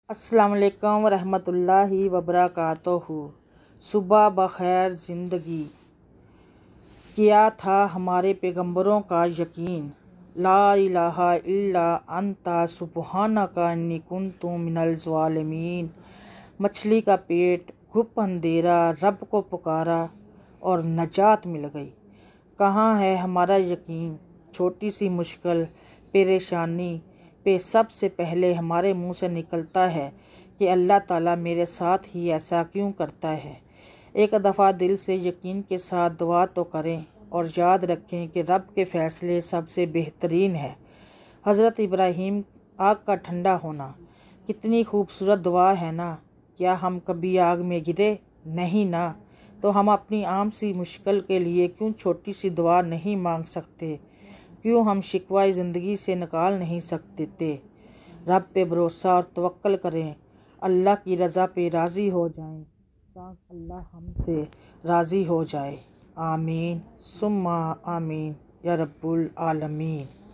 السلام علیکم ورحمۃ اللہ وبرکاتہ۔ صبح بخیر زندگی۔ کیا تھا ہمارے پیغمبروں کا یقین، لا الہ الا انت سبحانک انی کنت من الظالمین۔ مچھلی کا پیٹ، گھپ اندھیرا، رب کو پکارا اور نجات مل گئی۔ کہاں ہے ہمارا یقین؟ چھوٹی سی مشکل، پریشانی پہ سب سے پہلے ہمارے منہ سے نکلتا ہے کہ اللہ تعالیٰ میرے ساتھ ہی ایسا کیوں کرتا ہے۔ ایک دفعہ دل سے یقین کے ساتھ دعا تو کریں اور یاد رکھیں کہ رب کے فیصلے سب سے بہترین ہے۔ حضرت ابراہیم، آگ کا ٹھنڈا ہونا، کتنی خوبصورت دعا ہے نا۔ کیا ہم کبھی آگ میں گرے؟ نہیں نا۔ تو ہم اپنی عام سی مشکل کے لیے کیوں چھوٹی سی دعا نہیں مانگ سکتے؟ کیوں ہم شکوہ زندگی سے نکال نہیں سکتے؟ رب پہ بھروسہ اور توکل کریں، اللہ کی رضا پہ راضی ہو جائیں تاکہ اللہ ہم سے راضی ہو جائے۔ آمین ثم آمین یا رب العالمین۔